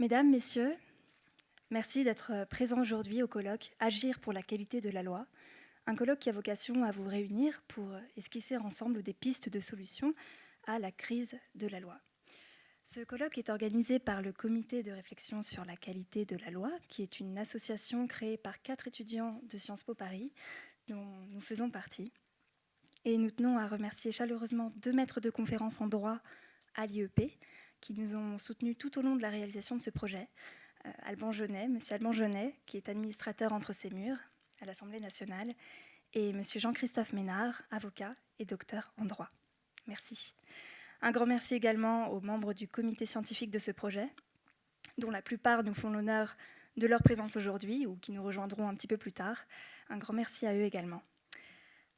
Mesdames, Messieurs, merci d'être présents aujourd'hui au colloque Agir pour la qualité de la loi, un colloque qui a vocation à vous réunir pour esquisser ensemble des pistes de solutions à la crise de la loi. Ce colloque est organisé par le Comité de réflexion sur la qualité de la loi, qui est une association créée par 4 étudiants de Sciences Po Paris, dont nous faisons partie. Et nous tenons à remercier chaleureusement 2 maîtres de conférences en droit à l'IEP, qui nous ont soutenus tout au long de la réalisation de ce projet. Alban Jeunet, monsieur Alban Jeunet, qui est administrateur entre ces murs à l'Assemblée nationale, et monsieur Jean-Christophe Ménard, avocat et docteur en droit. Merci. Un grand merci également aux membres du comité scientifique de ce projet, dont la plupart nous font l'honneur de leur présence aujourd'hui ou qui nous rejoindront un petit peu plus tard. Un grand merci à eux également.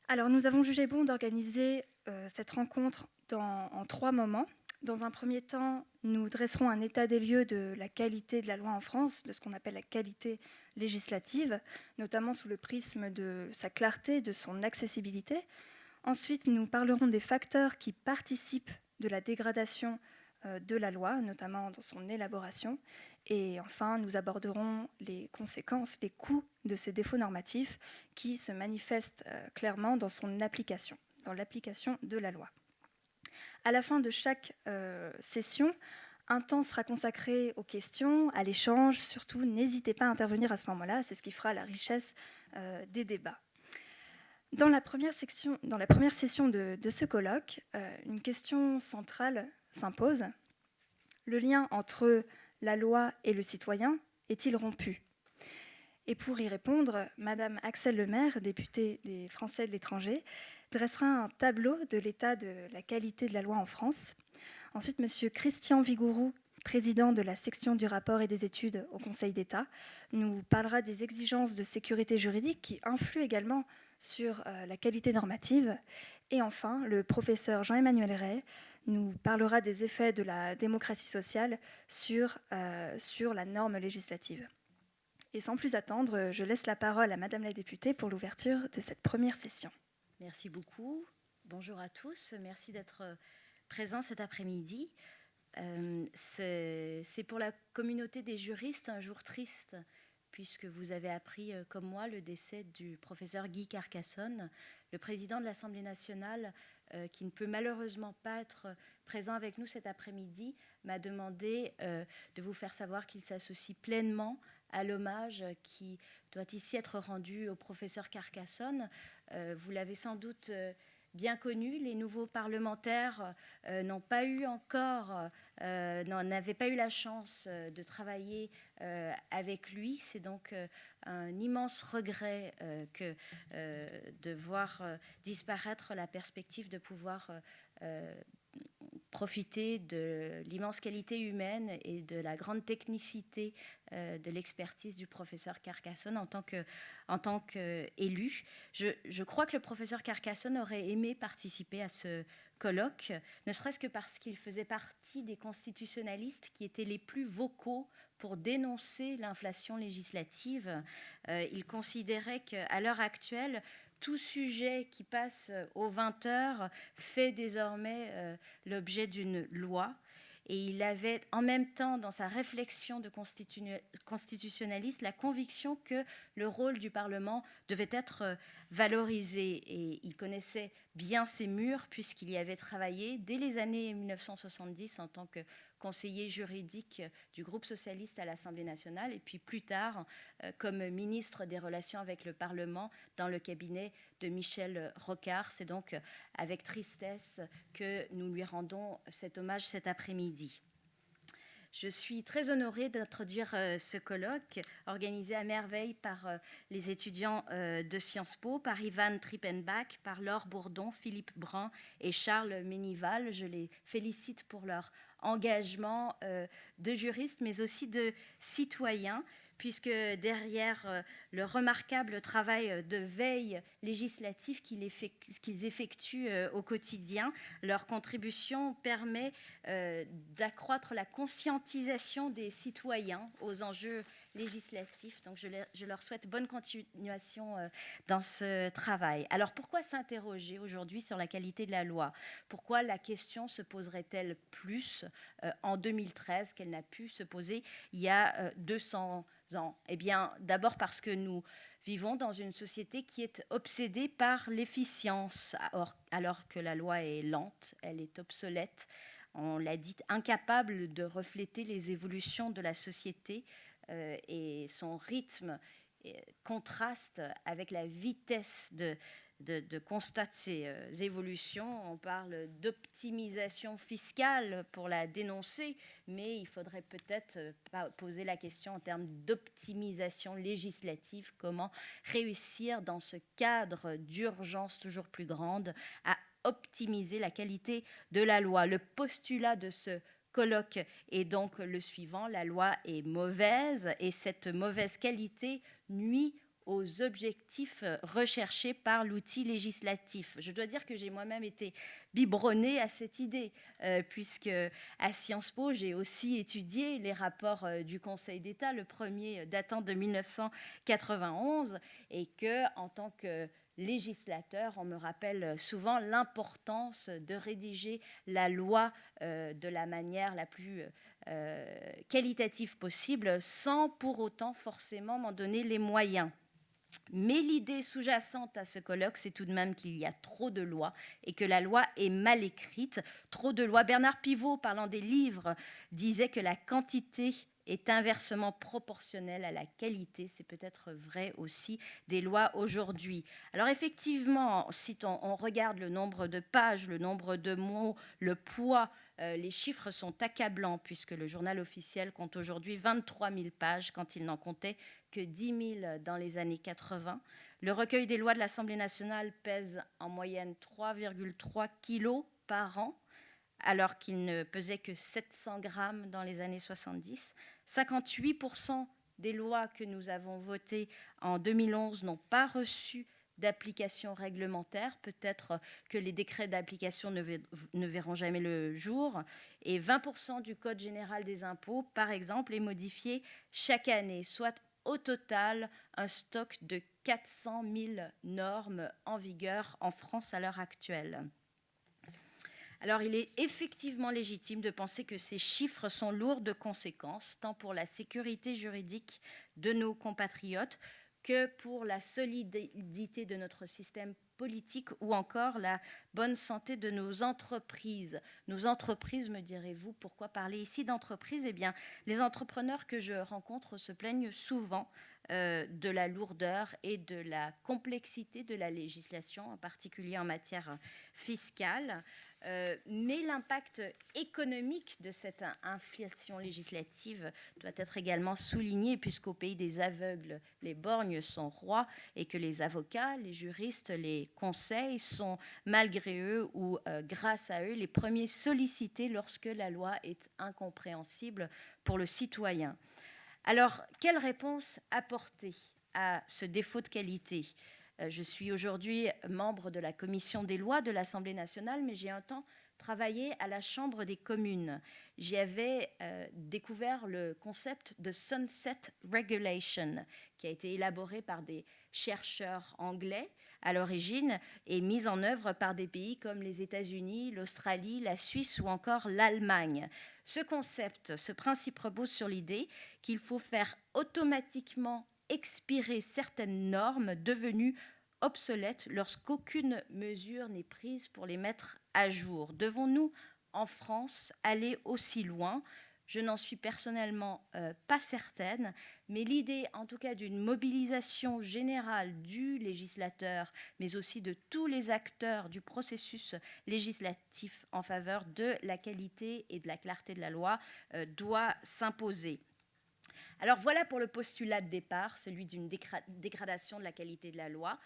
Alors, nous avons jugé bon d'organiser cette rencontre en 3 moments. Dans un premier temps, nous dresserons un état des lieux de la qualité de la loi en France, de ce qu'on appelle la qualité législative, notamment sous le prisme de sa clarté, de son accessibilité. Ensuite, nous parlerons des facteurs qui participent de la dégradation de la loi, notamment dans son élaboration. Et enfin, nous aborderons les conséquences, les coûts de ces défauts normatifs qui se manifestent clairement dans son application, dans l'application de la loi. À la fin de chaque session, un temps sera consacré aux questions, à l'échange. Surtout, n'hésitez pas à intervenir à ce moment-là, c'est ce qui fera la richesse des débats. Dans la première session de ce colloque, une question centrale s'impose. Le lien entre la loi et le citoyen est-il rompu ? Et pour y répondre, Madame Axelle Lemaire, députée des Français de l'étranger, dressera un tableau de l'état de la qualité de la loi en France. Ensuite, Monsieur Christian Vigourou, président de la section du rapport et des études au Conseil d'État, nous parlera des exigences de sécurité juridique qui influent également sur la qualité normative. Et enfin, le professeur Jean-Emmanuel Ray nous parlera des effets de la démocratie sociale sur la norme législative. Et sans plus attendre, je laisse la parole à Madame la députée pour l'ouverture de cette première session. Merci beaucoup. Bonjour à tous. Merci d'être présents cet après-midi. C'est pour la communauté des juristes un jour triste, puisque vous avez appris, comme moi, le décès du professeur Guy Carcassonne, le président de l'Assemblée nationale, qui ne peut malheureusement pas être présent avec nous cet après-midi, m'a demandé de vous faire savoir qu'il s'associe pleinement à l'hommage qui doit ici être rendu au professeur Carcassonne. Vous l'avez sans doute bien connu, les nouveaux parlementaires n'avaient pas eu la chance de travailler avec lui. C'est donc un immense regret que de voir disparaître la perspective de pouvoir profiter de l'immense qualité humaine et de la grande technicité de l'expertise du professeur Carcassonne en tant qu'élu. Je crois que le professeur Carcassonne aurait aimé participer à ce colloque, ne serait-ce que parce qu'il faisait partie des constitutionnalistes qui étaient les plus vocaux pour dénoncer l'inflation législative. Il considérait qu'à l'heure actuelle, tout sujet qui passe aux 20 heures fait désormais l'objet d'une loi. Et il avait en même temps, dans sa réflexion de constitutionnaliste, la conviction que le rôle du Parlement devait être valorisé. Et il connaissait bien ces murs, puisqu'il y avait travaillé dès les années 1970 en tant que conseiller juridique du groupe socialiste à l'Assemblée nationale, et puis plus tard comme ministre des Relations avec le Parlement dans le cabinet de Michel Rocard. C'est donc avec tristesse que nous lui rendons cet hommage cet après-midi. Je suis très honorée d'introduire ce colloque organisé à merveille par les étudiants de Sciences Po, par Ivan Trippenbach, par Laure Bourdon, Philippe Brun et Charles Ménival. Je les félicite pour leur engagement de juristes, mais aussi de citoyens, puisque derrière le remarquable travail de veille législative qu'ils effectuent au quotidien, leur contribution permet d'accroître la conscientisation des citoyens aux enjeux législatifs. Donc je leur souhaite bonne continuation dans ce travail. Alors pourquoi s'interroger aujourd'hui sur la qualité de la loi? Pourquoi la question se poserait-elle plus en 2013 qu'elle n'a pu se poser il y a 200 ans? Eh bien, d'abord parce que nous vivons dans une société qui est obsédée par l'efficience, alors que la loi est lente, elle est obsolète, on l'a dit, incapable de refléter les évolutions de la société et son rythme contraste avec la vitesse de constat de ces évolutions. On parle d'optimisation fiscale pour la dénoncer, mais il faudrait peut-être poser la question en termes d'optimisation législative. Comment réussir dans ce cadre d'urgence toujours plus grande à optimiser la qualité de la loi? Le postulat de ce colloque est donc le suivant: la loi est mauvaise et cette mauvaise qualité nuit aux objectifs recherchés par l'outil législatif. Je dois dire que j'ai moi-même été biberonnée à cette idée, puisque à Sciences Po, j'ai aussi étudié les rapports du Conseil d'État, le premier datant de 1991, et que, en tant que législateur, on me rappelle souvent l'importance de rédiger la loi de la manière la plus qualitative possible, sans pour autant forcément m'en donner les moyens. Mais l'idée sous-jacente à ce colloque, c'est tout de même qu'il y a trop de lois et que la loi est mal écrite. Trop de lois. Bernard Pivot, parlant des livres, disait que la quantité est inversement proportionnelle à la qualité. C'est peut-être vrai aussi des lois aujourd'hui. Alors effectivement, si on regarde le nombre de pages, le nombre de mots, le poids, les chiffres sont accablants, puisque le journal officiel compte aujourd'hui 23 000 pages quand il n'en comptait que 10 000 dans les années 80. Le recueil des lois de l'Assemblée nationale pèse en moyenne 3,3 kilos par an, alors qu'il ne pesait que 700 grammes dans les années 70. 58% des lois que nous avons votées en 2011 n'ont pas reçu d'application réglementaire. Peut-être que les décrets d'application ne verront jamais le jour. Et 20% du Code général des impôts, par exemple, est modifié chaque année, soit au total un stock de 400 000 normes en vigueur en France à l'heure actuelle. Alors, il est effectivement légitime de penser que ces chiffres sont lourds de conséquences, tant pour la sécurité juridique de nos compatriotes que pour la solidité de notre système politique ou encore la bonne santé de nos entreprises. Nos entreprises, me direz-vous, pourquoi parler ici d'entreprises? Eh bien, les entrepreneurs que je rencontre se plaignent souvent de la lourdeur et de la complexité de la législation, en particulier en matière fiscale. Mais l'impact économique de cette inflation législative doit être également souligné, puisqu'au pays des aveugles, les borgnes sont rois et que les avocats, les juristes, les conseils sont, malgré eux ou grâce à eux, les premiers sollicités lorsque la loi est incompréhensible pour le citoyen. Alors, quelle réponse apporter à ce défaut de qualité ? Je suis aujourd'hui membre de la commission des lois de l'Assemblée nationale, mais j'ai un temps travaillé à la Chambre des communes. J'y avais découvert le concept de Sunset Regulation, qui a été élaboré par des chercheurs anglais à l'origine et mis en œuvre par des pays comme les États-Unis, l'Australie, la Suisse ou encore l'Allemagne. Ce concept, ce principe repose sur l'idée qu'il faut faire automatiquement expirer certaines normes devenues obsolètes lorsqu'aucune mesure n'est prise pour les mettre à jour. Devons-nous, en France, aller aussi loin ? Je n'en suis personnellement pas certaine, mais l'idée, en tout cas, d'une mobilisation générale du législateur, mais aussi de tous les acteurs du processus législatif en faveur de la qualité et de la clarté de la loi, doit s'imposer. Alors voilà pour le postulat de départ, celui d'une dégradation de la qualité de la loi.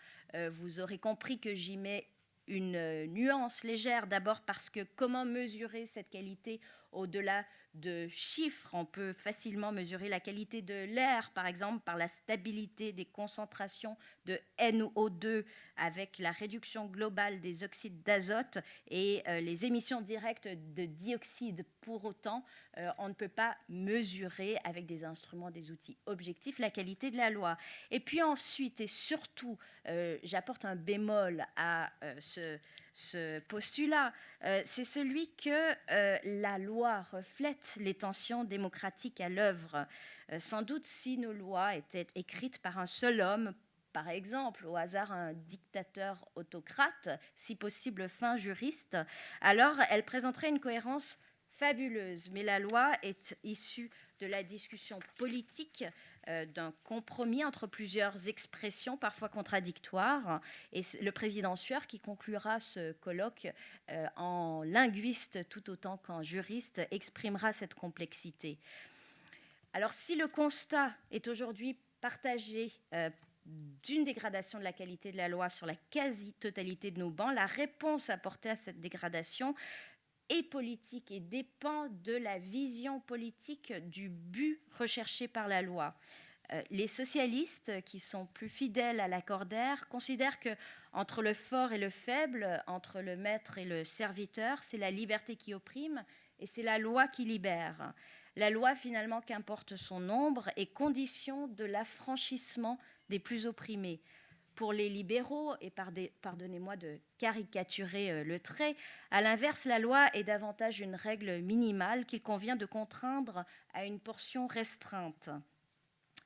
Vous aurez compris que j'y mets une nuance légère, d'abord parce que comment mesurer cette qualité au-delà de chiffres. On peut facilement mesurer la qualité de l'air, par exemple, par la stabilité des concentrations de NO2 avec la réduction globale des oxydes d'azote et les émissions directes de dioxyde. Pour autant, on ne peut pas mesurer avec des instruments, des outils objectifs la qualité de la loi. Et puis ensuite et surtout, j'apporte un bémol à ce postulat, c'est celui que la loi reflète les tensions démocratiques à l'œuvre. Sans doute si nos lois étaient écrites par un seul homme, par exemple, au hasard un dictateur autocrate, si possible fin juriste, alors elle présenterait une cohérence fabuleuse. Mais la loi est issue de la discussion politique, d'un compromis entre plusieurs expressions parfois contradictoires. Et le président Sueur, qui conclura ce colloque en linguiste tout autant qu'en juriste, exprimera cette complexité. Alors si le constat est aujourd'hui partagé d'une dégradation de la qualité de la loi sur la quasi-totalité de nos bancs, la réponse apportée à cette dégradation est politique et dépend de la vision politique du but recherché par la loi. Les socialistes, qui sont plus fidèles à l'accordaire, considèrent que entre le fort et le faible, entre le maître et le serviteur, c'est la liberté qui opprime et c'est la loi qui libère. La loi, finalement, qu'importe son nombre, est condition de l'affranchissement des plus opprimés. Pour les libéraux, et pardonnez-moi de caricaturer le trait, à l'inverse, la loi est davantage une règle minimale qu'il convient de contraindre à une portion restreinte.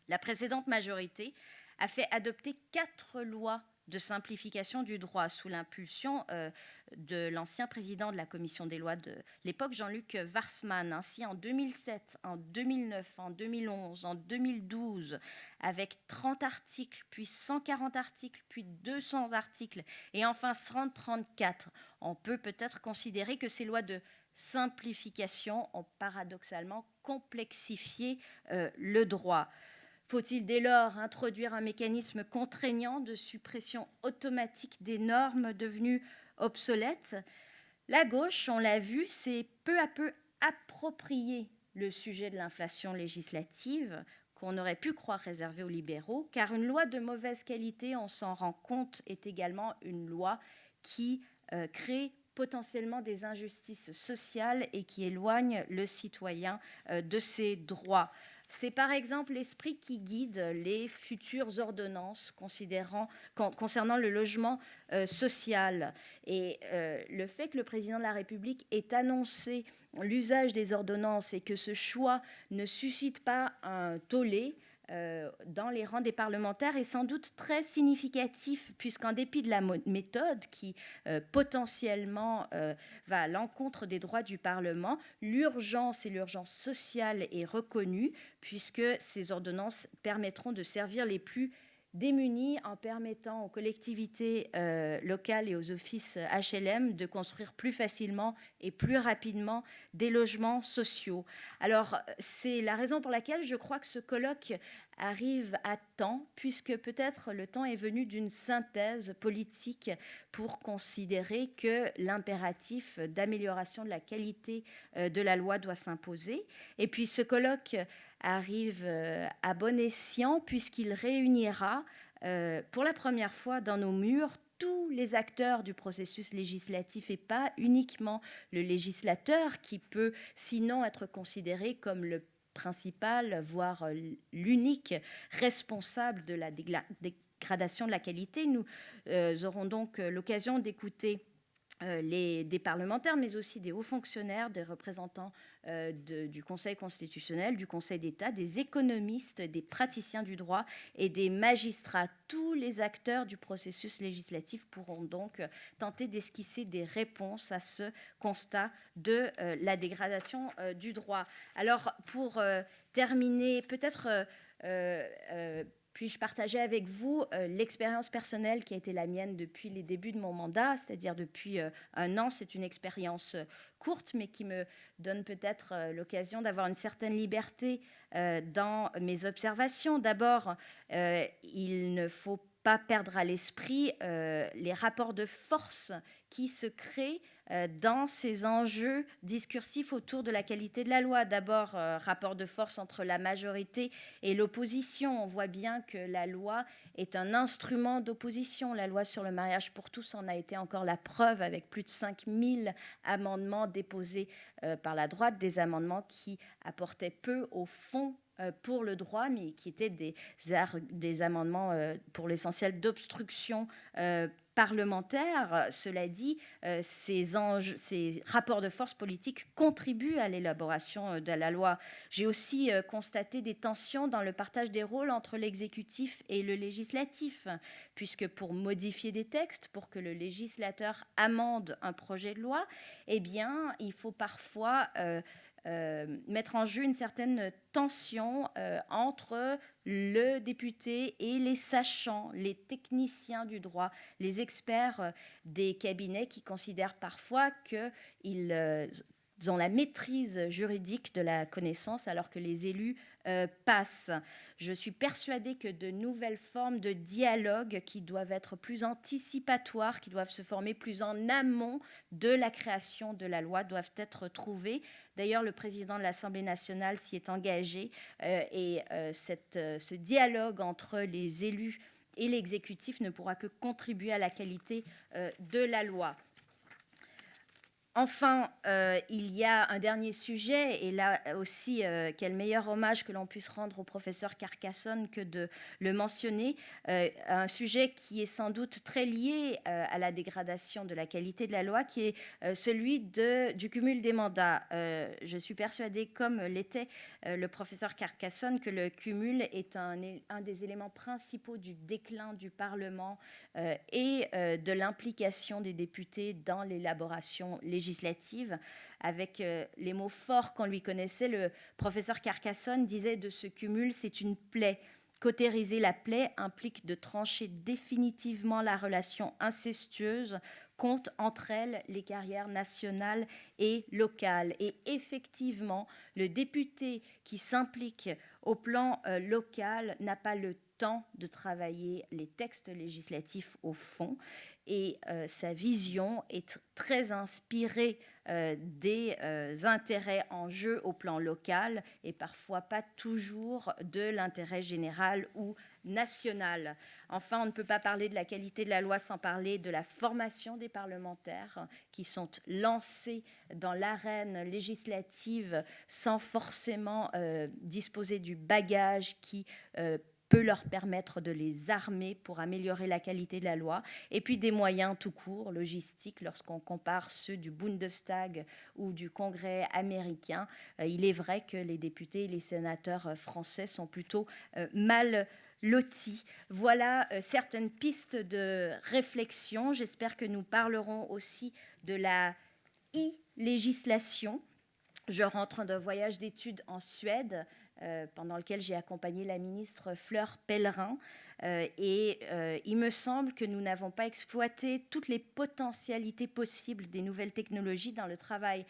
La précédente majorité a fait adopter 4 lois de simplification du droit sous l'impulsion de l'ancien président de la commission des lois de l'époque, Jean-Luc Warsmann. Ainsi, en 2007, en 2009, en 2011, en 2012, avec 30 articles, puis 140 articles, puis 200 articles, et enfin 134, on peut peut-être considérer que ces lois de simplification ont paradoxalement complexifié le droit. Faut-il dès lors introduire un mécanisme contraignant de suppression automatique des normes devenues obsolètes ? La gauche, on l'a vu, s'est peu à peu approprié le sujet de l'inflation législative qu'on aurait pu croire réservé aux libéraux, car une loi de mauvaise qualité, on s'en rend compte, est également une loi qui crée potentiellement des injustices sociales et qui éloigne le citoyen de ses droits. C'est par exemple l'esprit qui guide les futures ordonnances concernant le logement social. Et le fait que le président de la République ait annoncé l'usage des ordonnances et que ce choix ne suscite pas un tollé dans les rangs des parlementaires est sans doute très significatif, puisqu'en dépit de la méthode qui potentiellement va à l'encontre des droits du Parlement, l'urgence et l'urgence sociale est reconnue, puisque ces ordonnances permettront de servir les plus démunis en permettant aux collectivités locales et aux offices HLM de construire plus facilement et plus rapidement des logements sociaux. Alors, c'est la raison pour laquelle je crois que ce colloque arrive à temps, puisque peut-être le temps est venu d'une synthèse politique pour considérer que l'impératif d'amélioration de la qualité de la loi doit s'imposer. Et puis ce colloque arrive à bon escient, puisqu'il réunira pour la première fois dans nos murs tous les acteurs du processus législatif et pas uniquement le législateur qui peut sinon être considéré comme le principal, voire l'unique responsable de la dégradation de la qualité. Nous aurons donc l'occasion d'écouter des parlementaires, mais aussi des hauts fonctionnaires, des représentants du Conseil constitutionnel, du Conseil d'État, des économistes, des praticiens du droit et des magistrats. Tous les acteurs du processus législatif pourront donc tenter d'esquisser des réponses à ce constat de la dégradation du droit. Alors, pour terminer, peut-être puis-je partager avec vous l'expérience personnelle qui a été la mienne depuis les débuts de mon mandat, c'est-à-dire depuis 1 an. C'est une expérience courte, mais qui me donne peut-être l'occasion d'avoir une certaine liberté dans mes observations. D'abord, il ne faut pas perdre à l'esprit les rapports de force qui se créent dans ces enjeux discursifs autour de la qualité de la loi. D'abord, rapport de force entre la majorité et l'opposition. On voit bien que la loi est un instrument d'opposition. La loi sur le mariage pour tous en a été encore la preuve, avec plus de 5000 amendements déposés par la droite, des amendements qui apportaient peu au fond pour le droit, mais qui étaient des amendements pour l'essentiel d'obstruction parlementaire. Cela dit, ces rapports de force politique contribuent à l'élaboration de la loi. J'ai aussi constaté des tensions dans le partage des rôles entre l'exécutif et le législatif, puisque pour modifier des textes, pour que le législateur amende un projet de loi, eh bien, il faut parfois mettre en jeu une certaine tension entre le député et les sachants, les techniciens du droit, les experts des cabinets qui considèrent parfois qu'ils ont la maîtrise juridique de la connaissance alors que les élus passent. Je suis persuadée que de nouvelles formes de dialogue qui doivent être plus anticipatoires, qui doivent se former plus en amont de la création de la loi doivent être trouvées. D'ailleurs, le président de l'Assemblée nationale s'y est engagé et ce dialogue entre les élus et l'exécutif ne pourra que contribuer à la qualité de la loi. Enfin, il y a un dernier sujet, et là aussi, quel meilleur hommage que l'on puisse rendre au professeur Carcassonne que de le mentionner, un sujet qui est sans doute très lié à la dégradation de la qualité de la loi, qui est celui du cumul des mandats. Je suis persuadée, comme l'était le professeur Carcassonne, que le cumul est un des éléments principaux du déclin du Parlement et de l'implication des députés dans l'élaboration législative. Avec les mots forts qu'on lui connaissait, le professeur Carcassonne disait de ce cumul, c'est une plaie. Cautériser la plaie implique de trancher définitivement la relation incestueuse compte entre elles les carrières nationales et locales. Et effectivement, le député qui s'implique au plan local n'a pas le temps de travailler les textes législatifs au fond, et sa vision est très inspirée des intérêts en jeu au plan local et parfois pas toujours de l'intérêt général ou national. Enfin, on ne peut pas parler de la qualité de la loi sans parler de la formation des parlementaires qui sont lancés dans l'arène législative sans forcément disposer du bagage qui peut leur permettre de les armer pour améliorer la qualité de la loi, et puis des moyens tout court, logistiques, lorsqu'on compare ceux du Bundestag ou du Congrès américain. Il est vrai que les députés et les sénateurs français sont plutôt mal lotis. Voilà certaines pistes de réflexion. J'espère que nous parlerons aussi de la e-législation. Je rentre d'un voyage d'études en Suède pendant lequel j'ai accompagné la ministre Fleur Pellerin. Il me semble que nous n'avons pas exploité toutes les potentialités possibles des nouvelles technologies dans le travail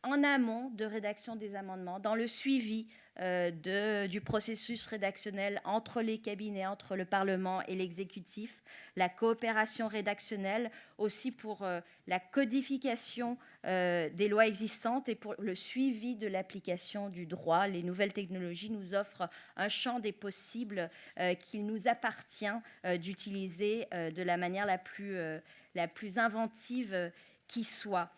en amont de rédaction des amendements, dans le suivi du processus rédactionnel entre les cabinets, entre le Parlement et l'exécutif, la coopération rédactionnelle, aussi pour la codification des lois existantes et pour le suivi de l'application du droit. Les nouvelles technologies nous offrent un champ des possibles qu'il nous appartient d'utiliser de la manière la plus inventive qui soit.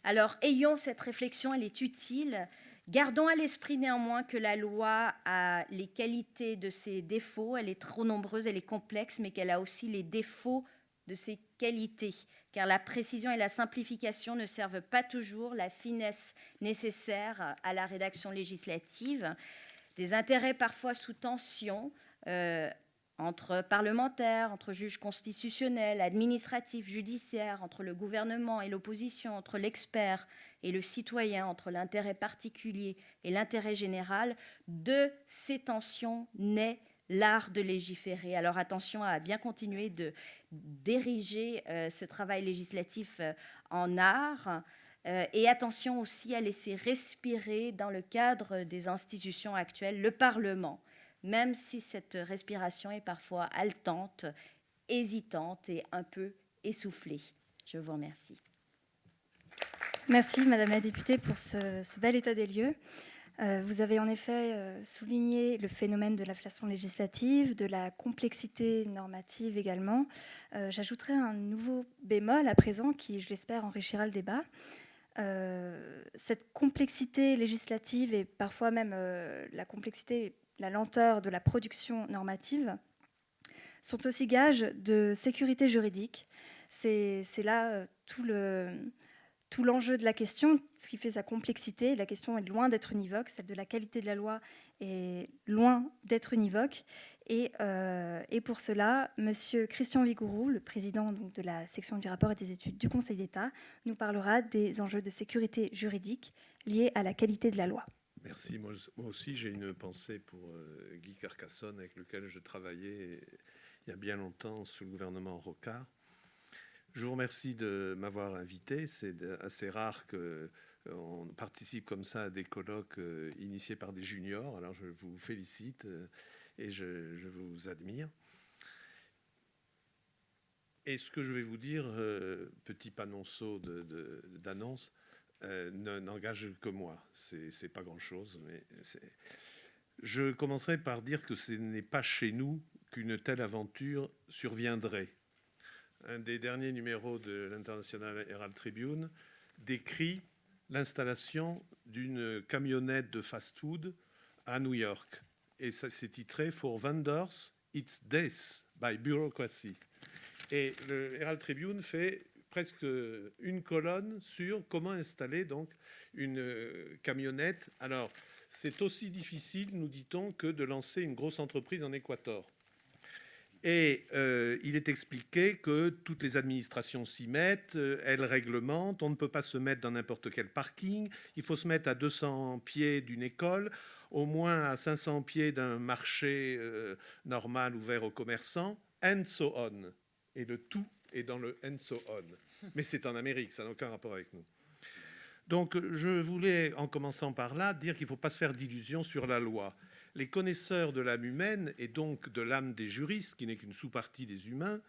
Alors, ayons cette réflexion, elle est utile. Gardons à l'esprit néanmoins que la loi a les qualités de ses défauts, elle est trop nombreuse, elle est complexe, mais qu'elle a aussi les défauts de ses qualités, car la précision et la simplification ne servent pas toujours la finesse nécessaire à la rédaction législative. Des intérêts parfois sous tension, entre parlementaires, entre juges constitutionnels, administratifs, judiciaires, entre le gouvernement et l'opposition, entre l'expert et le citoyen, entre l'intérêt particulier et l'intérêt général, de ces tensions naît l'art de légiférer. Alors attention à bien continuer d'ériger ce travail législatif en art, et attention aussi à laisser respirer dans le cadre des institutions actuelles le Parlement, même si cette respiration est parfois haletante, hésitante et un peu essoufflée. Je vous remercie. Merci, Madame la députée, pour ce bel état des lieux. Vous avez en effet souligné le phénomène de l'inflation législative, de la complexité normative également. J'ajouterai un nouveau bémol à présent qui, je l'espère, enrichira le débat. Cette complexité législative et parfois même la complexité, la lenteur de la production normative sont aussi gages de sécurité juridique. C'est là tout l'enjeu de la question, ce qui fait sa complexité. La question est loin d'être univoque, celle de la qualité de la loi est loin d'être univoque. Et pour cela, M. Christian Vigourou, le président donc, de la section du rapport et des études du Conseil d'État, nous parlera des enjeux de sécurité juridique liés à la qualité de la loi. Merci. Moi aussi, j'ai une pensée pour Guy Carcassonne, avec lequel je travaillais il y a bien longtemps sous le gouvernement Rocard. Je vous remercie de m'avoir invité. C'est assez rare qu'on participe comme ça à des colloques initiés par des juniors. Alors je vous félicite et je vous admire. Et ce que je vais vous dire, petit panonceau d'annonce, n'engage que moi. C'est pas grand-chose, mais je commencerai par dire que ce n'est pas chez nous qu'une telle aventure surviendrait. Un des derniers numéros de l'International Herald Tribune décrit l'installation d'une camionnette de fast-food à New York. Et ça s'est titré « For vendors, it's death by bureaucracy ». Et le Herald Tribune fait presque une colonne sur comment installer donc une camionnette. Alors, c'est aussi difficile, nous dit-on, que de lancer une grosse entreprise en Équateur. Et il est expliqué que toutes les administrations s'y mettent, elles réglementent, on ne peut pas se mettre dans n'importe quel parking, il faut se mettre à 200 pieds d'une école, au moins à 500 pieds d'un marché normal ouvert aux commerçants, and so on. Et le tout est dans le and so on. Mais c'est en Amérique, ça n'a aucun rapport avec nous. Donc je voulais, en commençant par là, dire qu'il ne faut pas se faire d'illusions sur la loi. Les connaisseurs de l'âme humaine, et donc de l'âme des juristes, qui n'est qu'une sous-partie des humains,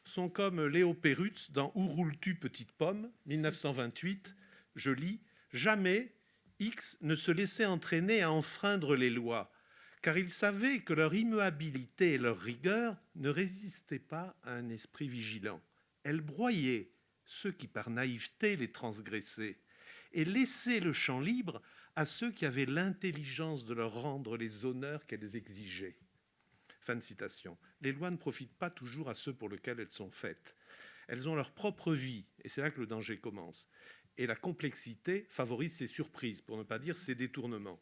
sont comme Léo Perutz dans « Où roules-tu, petite pomme ?» 1928, je lis « Jamais X ne se laissait entraîner à enfreindre les lois, car il savait que leur immuabilité et leur rigueur ne résistaient pas à un esprit vigilant. Elles broyaient ceux qui par naïveté les transgressaient et laissaient le champ libre à ceux qui avaient l'intelligence de leur rendre les honneurs qu'elles exigeaient. » Fin de citation. Les lois ne profitent pas toujours à ceux pour lesquels elles sont faites. Elles ont leur propre vie, et c'est là que le danger commence. Et la complexité favorise ces surprises, pour ne pas dire ces détournements.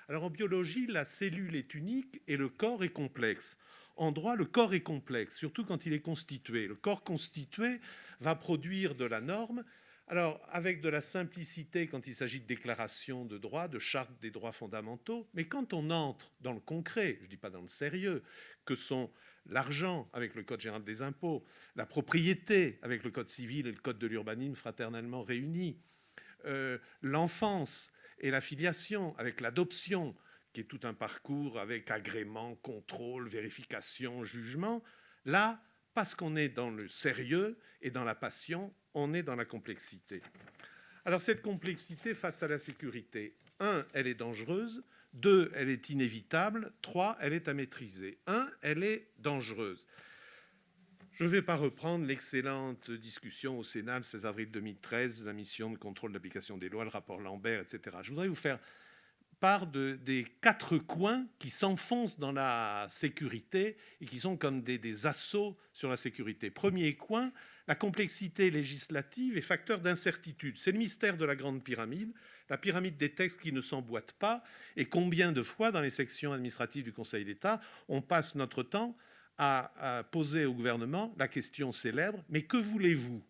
Alors en biologie, la cellule est unique et le corps est complexe. En droit, le corps est complexe, surtout quand il est constitué. Le corps constitué va produire de la norme. Alors, avec de la simplicité quand il s'agit de déclaration de droits, de charte des droits fondamentaux, mais quand on entre dans le concret, je ne dis pas dans le sérieux, que sont l'argent avec le Code général des impôts, la propriété avec le Code civil et le Code de l'urbanisme fraternellement réunis, l'enfance et la filiation avec l'adoption, qui est tout un parcours avec agrément, contrôle, vérification, jugement, là, parce qu'on est dans le sérieux et dans la passion, on est dans la complexité. Alors cette complexité face à la sécurité, 1, elle est dangereuse, 2, elle est inévitable, 3, elle est à maîtriser. 1, elle est dangereuse. Je ne vais pas reprendre l'excellente discussion au Sénat le 16 avril 2013 de la mission de contrôle d'application des lois, le rapport Lambert, etc. Je voudrais vous faire part des 4 coins qui s'enfoncent dans la sécurité et qui sont comme des assauts sur la sécurité. Premier coin, la complexité législative est facteur d'incertitude. C'est le mystère de la grande pyramide, la pyramide des textes qui ne s'emboîtent pas. Et combien de fois, dans les sections administratives du Conseil d'État, on passe notre temps à poser au gouvernement la question célèbre « Mais que voulez-vous »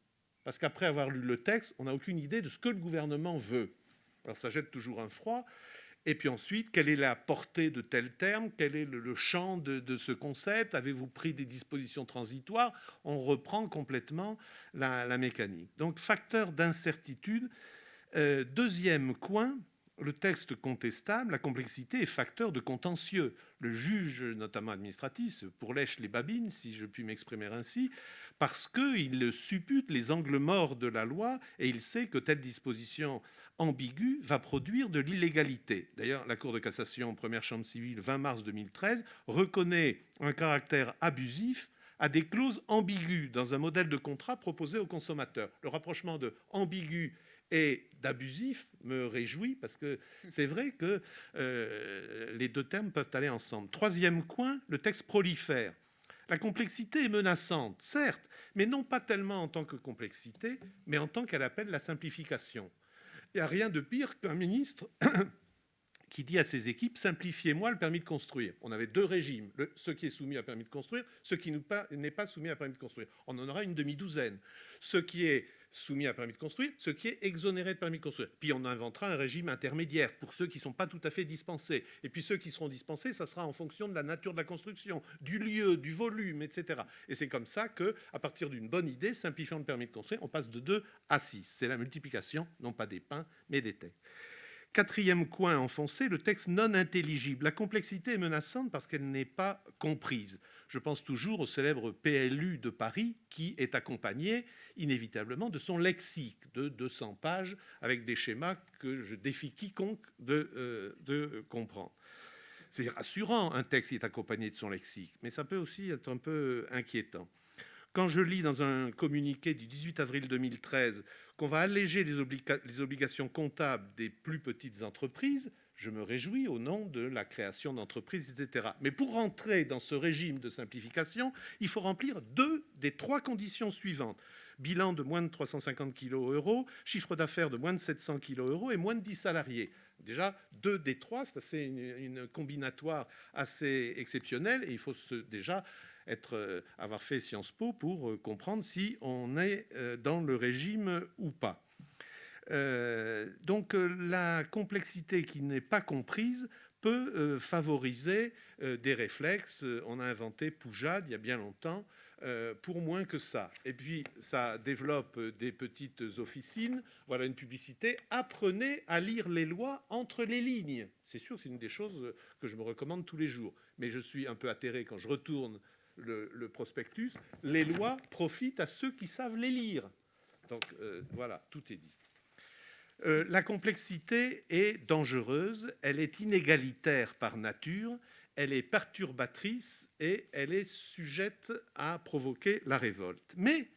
Parce qu'après avoir lu le texte, on n'a aucune idée de ce que le gouvernement veut. Alors ça jette toujours un froid. Et puis ensuite, quelle est la portée de tel terme? Quel est le champ de ce concept? Avez-vous pris des dispositions transitoires? On reprend complètement la mécanique. Donc, facteur d'incertitude. Deuxième coin, le texte contestable, la complexité est facteur de contentieux. Le juge, notamment administratif, se pourlèche les babines, si je puis m'exprimer ainsi, parce qu'il suppute les angles morts de la loi et il sait que telle disposition ambiguë va produire de l'illégalité. D'ailleurs, la Cour de cassation, première chambre civile, 20 mars 2013, reconnaît un caractère abusif à des clauses ambiguës dans un modèle de contrat proposé aux consommateurs. Le rapprochement de ambigu et d'abusif me réjouit parce que c'est vrai que les deux termes peuvent aller ensemble. Troisième coin, le texte prolifère. La complexité est menaçante, certes, mais non pas tellement en tant que complexité, mais en tant qu'elle appelle la simplification. Il n'y a rien de pire qu'un ministre qui dit à ses équipes « simplifiez-moi le permis de construire ». On avait deux régimes, ce qui est soumis à permis de construire, ce qui n'est pas soumis à permis de construire. On en aura une demi-douzaine. Ce qui est soumis à permis de construire, ce qui est exonéré de permis de construire. Puis on inventera un régime intermédiaire pour ceux qui ne sont pas tout à fait dispensés. Et puis ceux qui seront dispensés, ça sera en fonction de la nature de la construction, du lieu, du volume, etc. Et c'est comme ça qu'à partir d'une bonne idée, simplifiant le permis de construire, on passe de 2 à 6. C'est la multiplication, non pas des pains, mais des textes. Quatrième coin enfoncé, le texte non intelligible. La complexité est menaçante parce qu'elle n'est pas comprise. Je pense toujours au célèbre PLU de Paris qui est accompagné inévitablement de son lexique de 200 pages avec des schémas que je défie quiconque de comprendre. C'est rassurant un texte qui est accompagné de son lexique, mais ça peut aussi être un peu inquiétant. Quand je lis dans un communiqué du 18 avril 2013 qu'on va alléger les obligations comptables des plus petites entreprises, je me réjouis au nom de la création d'entreprises, etc. Mais pour rentrer dans ce régime de simplification, il faut remplir 2 des 3 conditions suivantes. Bilan de moins de 350 kg €, chiffre d'affaires de moins de 700 kg € et moins de 10 salariés. Déjà, 2 des 3, c'est une combinatoire assez exceptionnelle et il faut déjà avoir fait Sciences Po pour comprendre si on est dans le régime ou pas. Donc la complexité qui n'est pas comprise peut favoriser des réflexes. On a inventé Poujade il y a bien longtemps pour moins que ça. Et puis ça développe des petites officines. Voilà une publicité. Apprenez à lire les lois entre les lignes. C'est sûr, c'est une des choses que je me recommande tous les jours. Mais je suis un peu atterré quand je retourne le prospectus. Les lois profitent à ceux qui savent les lire. Donc voilà, tout est dit. La complexité est dangereuse, elle est inégalitaire par nature, elle est perturbatrice et elle est sujette à provoquer la révolte. Mais,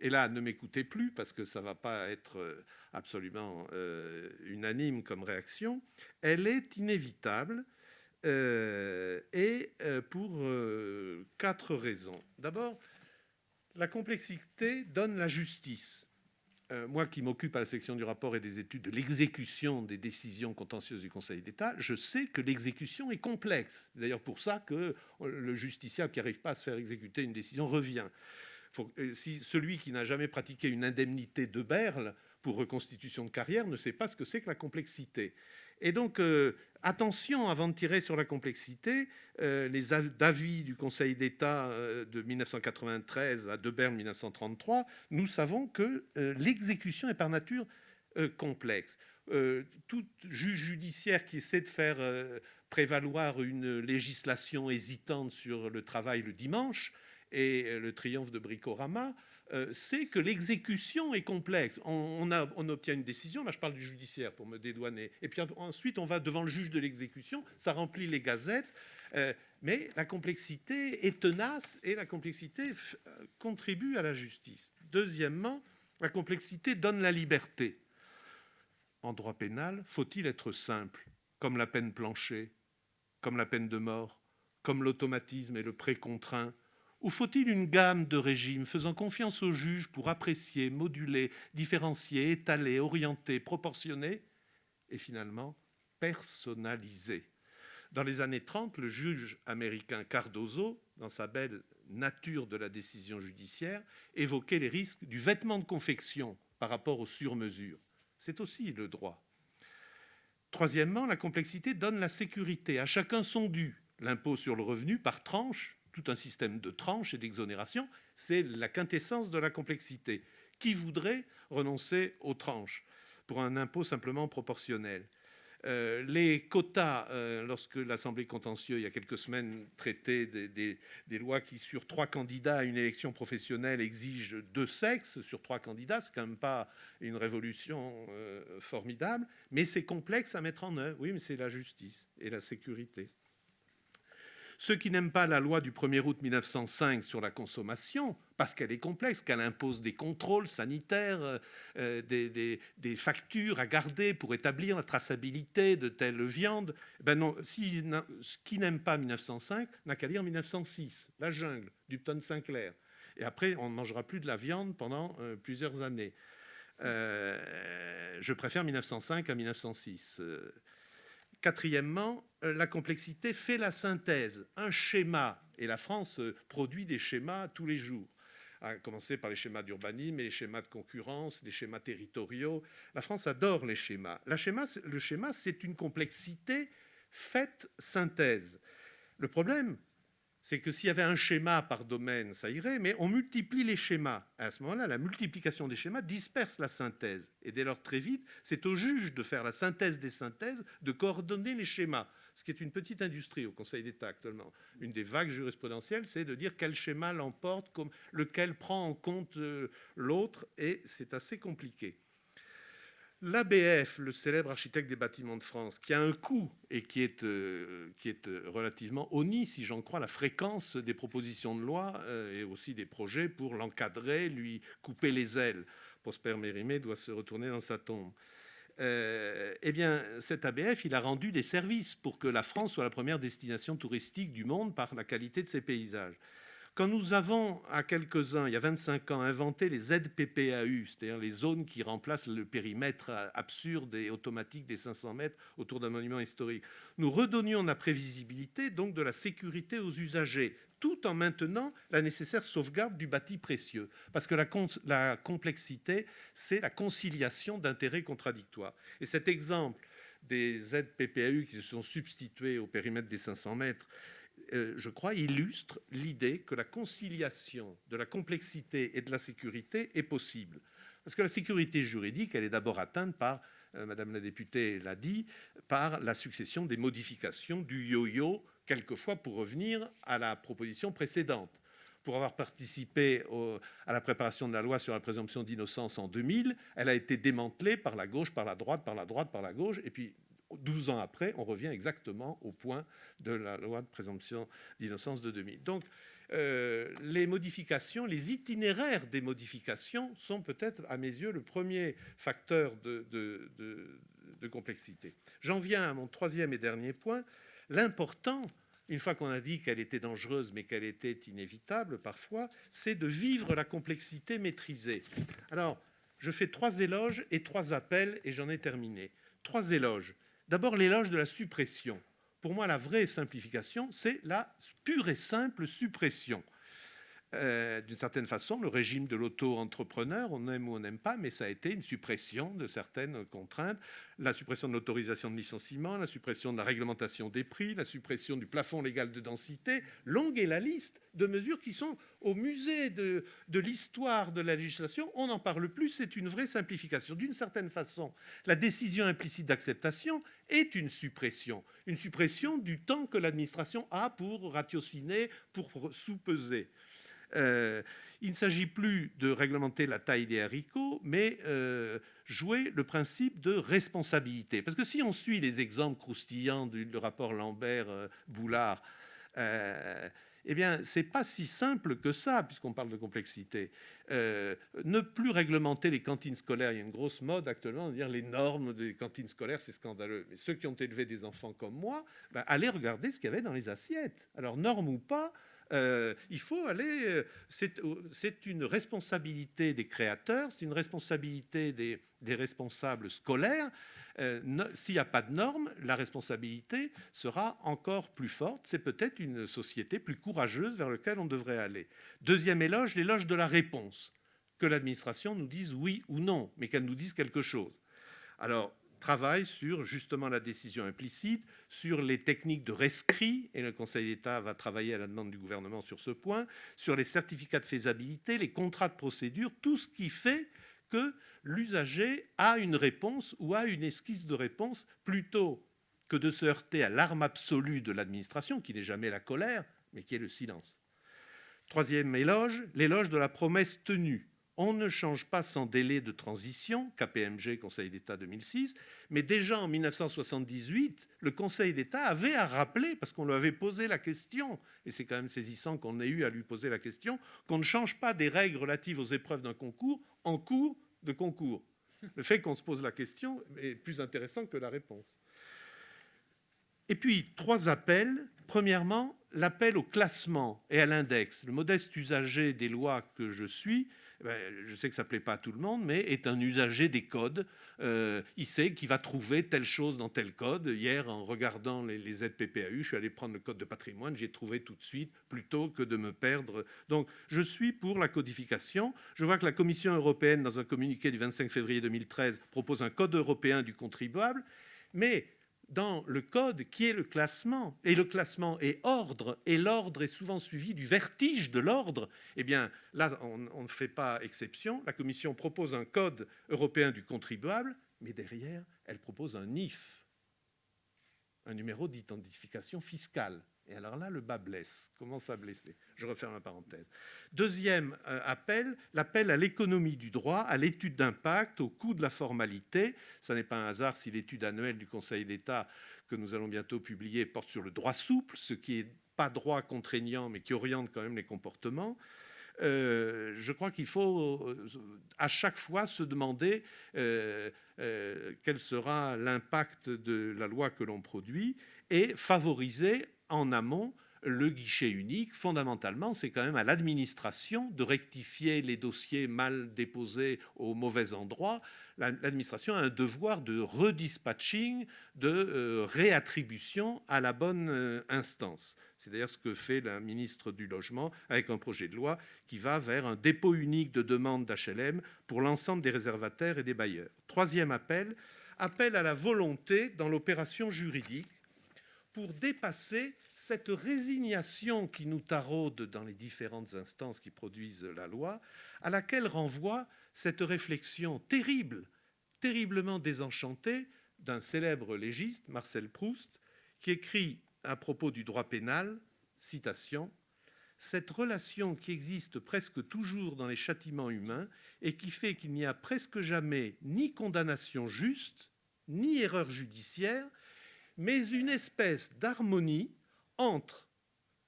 et là, ne m'écoutez plus parce que ça ne va pas être absolument unanime comme réaction, elle est inévitable et pour 4 raisons. D'abord, la complexité donne la justice. Moi qui m'occupe à la section du rapport et des études de l'exécution des décisions contentieuses du Conseil d'État, je sais que l'exécution est complexe. C'est d'ailleurs pour ça que le justiciable qui n'arrive pas à se faire exécuter une décision revient. Si celui qui n'a jamais pratiqué une indemnité de Berle pour reconstitution de carrière ne sait pas ce que c'est que la complexité. Et donc, attention, avant de tirer sur la complexité, les avis du Conseil d'État de 1993 à De Berle 1933, nous savons que l'exécution est par nature complexe. Tout juge judiciaire qui essaie de faire prévaloir une législation hésitante sur le travail le dimanche et le triomphe de Bricorama, c'est que l'exécution est complexe. On obtient une décision, là je parle du judiciaire pour me dédouaner, et puis ensuite on va devant le juge de l'exécution, ça remplit les gazettes, mais la complexité est tenace et la complexité contribue à la justice. Deuxièmement, la complexité donne la liberté. En droit pénal, faut-il être simple, comme la peine plancher, comme la peine de mort, comme l'automatisme et le précontrait? Ou faut-il une gamme de régimes faisant confiance au juge pour apprécier, moduler, différencier, étaler, orienter, proportionner et finalement personnaliser? Dans les années 30, le juge américain Cardozo, dans sa belle Nature de la décision judiciaire, évoquait les risques du vêtement de confection par rapport aux sur-mesures. C'est aussi le droit. Troisièmement, la complexité donne la sécurité. À chacun son dû. L'impôt sur le revenu par tranche, tout un système de tranches et d'exonération, c'est la quintessence de la complexité. Qui voudrait renoncer aux tranches pour un impôt simplement proportionnel? Les quotas, lorsque l'Assemblée contentieux, il y a quelques semaines, traitait des lois qui, sur 3 candidats à une élection professionnelle, exigent 2 sexes sur 3 candidats, c'est quand même pas une révolution formidable, mais c'est complexe à mettre en œuvre. Oui, mais c'est la justice et la sécurité. Ceux qui n'aiment pas la loi du 1er août 1905 sur la consommation, parce qu'elle est complexe, qu'elle impose des contrôles sanitaires, des factures à garder pour établir la traçabilité de telle viande, ben non, qui n'aime pas 1905 n'a qu'à lire 1906, La jungle, d'Upton Sinclair. Et après, on ne mangera plus de la viande pendant plusieurs années. Je préfère 1905 à 1906. Quatrièmement, la complexité fait la synthèse. Un schéma, et la France produit des schémas tous les jours, à commencer par les schémas d'urbanisme, les schémas de concurrence, les schémas territoriaux. La France adore les schémas. Le schéma, c'est une complexité faite synthèse. Le problème, c'est que s'il y avait un schéma par domaine, ça irait, mais on multiplie les schémas. À ce moment-là, la multiplication des schémas disperse la synthèse. Et dès lors, très vite, c'est au juge de faire la synthèse des synthèses, de coordonner les schémas, ce qui est une petite industrie au Conseil d'État actuellement. Une des vagues jurisprudentielles, c'est de dire quel schéma l'emporte, lequel prend en compte l'autre, et c'est assez compliqué. L'ABF, le célèbre architecte des bâtiments de France, qui a un coût et qui est relativement honni, si j'en crois la fréquence des propositions de loi et aussi des projets pour l'encadrer, lui couper les ailes. Prosper Mérimée doit se retourner dans sa tombe. Eh bien, cet ABF, il a rendu des services pour que la France soit la première destination touristique du monde par la qualité de ses paysages. Quand nous avons, à quelques-uns, il y a 25 ans, inventé les ZPPAU, c'est-à-dire les zones qui remplacent le périmètre absurde et automatique des 500 mètres autour d'un monument historique, nous redonnions la prévisibilité, donc de la sécurité aux usagers, tout en maintenant la nécessaire sauvegarde du bâti précieux. Parce que la complexité, c'est la conciliation d'intérêts contradictoires. Et cet exemple des ZPPAU qui se sont substitués au périmètre des 500 mètres, je crois, illustre l'idée que la conciliation de la complexité et de la sécurité est possible. Parce que la sécurité juridique, elle est d'abord atteinte par, Madame la députée l'a dit, par la succession des modifications du yo-yo, quelquefois pour revenir à la proposition précédente. Pour avoir participé à la préparation de la loi sur la présomption d'innocence en 2000, elle a été démantelée par la gauche, par la droite, par la droite, par la gauche, et puis 12 ans après, on revient exactement au point de la loi de présomption d'innocence de 2000. Donc, les modifications, les itinéraires des modifications sont peut-être, à mes yeux, le premier facteur de complexité. J'en viens à mon troisième et dernier point. L'important, une fois qu'on a dit qu'elle était dangereuse, mais qu'elle était inévitable parfois, c'est de vivre la complexité maîtrisée. Alors, je fais 3 éloges et 3 appels, et j'en ai terminé. 3 éloges. D'abord, l'éloge de la suppression. Pour moi, la vraie simplification, c'est la pure et simple suppression. D'une certaine façon, le régime de l'auto-entrepreneur, on aime ou on n'aime pas, mais ça a été une suppression de certaines contraintes. La suppression de l'autorisation de licenciement, la suppression de la réglementation des prix, la suppression du plafond légal de densité. Longue est la liste de mesures qui sont au musée de l'histoire de la législation. On n'en parle plus, c'est une vraie simplification. D'une certaine façon, la décision implicite d'acceptation est une suppression du temps que l'administration a pour ratiociner, pour sous-peser. Il ne s'agit plus de réglementer la taille des haricots, mais jouer le principe de responsabilité. Parce que si on suit les exemples croustillants du rapport Lambert-Boulard, eh bien, ce n'est pas si simple que ça, puisqu'on parle de complexité. Ne plus réglementer les cantines scolaires, il y a une grosse mode actuellement de dire les normes des cantines scolaires, c'est scandaleux. Mais ceux qui ont élevé des enfants comme moi, ben, allez regarder ce qu'il y avait dans les assiettes. Alors, normes ou pas, il faut aller... C'est une responsabilité des créateurs, c'est une responsabilité des responsables scolaires. S'il n'y a pas de normes, la responsabilité sera encore plus forte. C'est peut-être une société plus courageuse vers laquelle on devrait aller. Deuxième éloge, l'éloge de la réponse. Que l'administration nous dise oui ou non, mais qu'elle nous dise quelque chose. Alors, travaille sur justement la décision implicite, sur les techniques de rescrit, et le Conseil d'État va travailler à la demande du gouvernement sur ce point, sur les certificats de faisabilité, les contrats de procédure, tout ce qui fait que l'usager a une réponse ou a une esquisse de réponse, plutôt que de se heurter à l'arme absolue de l'administration, qui n'est jamais la colère, mais qui est le silence. Troisième éloge, l'éloge de la promesse tenue. On ne change pas sans délai de transition, KPMG, Conseil d'État 2006, mais déjà en 1978, le Conseil d'État avait à rappeler, parce qu'on lui avait posé la question, et c'est quand même saisissant qu'on ait eu à lui poser la question, qu'on ne change pas des règles relatives aux épreuves d'un concours en cours de concours. Le fait qu'on se pose la question est plus intéressant que la réponse. Et puis, 3 appels. Premièrement, l'appel au classement et à l'index. Le modeste usager des lois que je suis, je sais que ça ne plaît pas à tout le monde, mais est un usager des codes. Il sait qu'il va trouver telle chose dans tel code. Hier, en regardant les aides PPAU, je suis allé prendre le code de patrimoine, j'ai trouvé tout de suite, plutôt que de me perdre. Donc, je suis pour la codification. Je vois que la Commission européenne, dans un communiqué du 25 février 2013, propose un code européen du contribuable, mais dans le code, qui est le classement, et le classement est ordre, et l'ordre est souvent suivi du vertige de l'ordre, eh bien, là, on ne fait pas exception. La Commission propose un code européen du contribuable, mais derrière, elle propose un NIF, un numéro d'identification fiscale. Et alors là, le bas blesse, commence à blesser. Je referme la parenthèse. Deuxième appel, l'appel à l'économie du droit, à l'étude d'impact, au coût de la formalité. Ça n'est pas un hasard si l'étude annuelle du Conseil d'État que nous allons bientôt publier porte sur le droit souple, ce qui n'est pas droit contraignant, mais qui oriente quand même les comportements. Je crois qu'il faut à chaque fois se demander quel sera l'impact de la loi que l'on produit et favoriser en amont le guichet unique. Fondamentalement, c'est quand même à l'administration de rectifier les dossiers mal déposés au mauvais endroit. L'administration a un devoir de redispatching, de réattribution à la bonne instance. C'est d'ailleurs ce que fait la ministre du Logement avec un projet de loi qui va vers un dépôt unique de demande d'HLM pour l'ensemble des réservataires et des bailleurs. Troisième appel, appel à la volonté dans l'opération juridique pour dépasser cette résignation qui nous taraude dans les différentes instances qui produisent la loi, à laquelle renvoie cette réflexion terrible, terriblement désenchantée d'un célèbre légiste, Marcel Proust, qui écrit à propos du droit pénal, citation, « Cette relation qui existe presque toujours dans les châtiments humains et qui fait qu'il n'y a presque jamais ni condamnation juste, ni erreur judiciaire, mais une espèce d'harmonie entre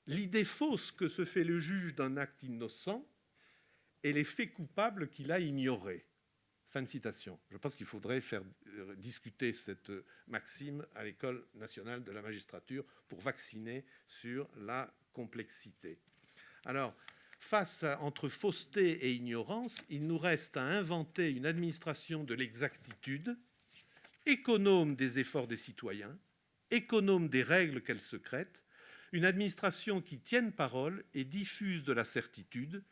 l'idée fausse que se fait le juge d'un acte innocent et les faits coupables qu'il a ignorés. » Fin de citation. Je pense qu'il faudrait faire discuter cette maxime à l'École nationale de la magistrature pour vacciner sur la complexité. Alors, entre fausseté et ignorance, il nous reste à inventer une administration de l'exactitude, économe des efforts des citoyens, économe des règles qu'elle secrète, une administration qui tienne parole et diffuse de la certitude.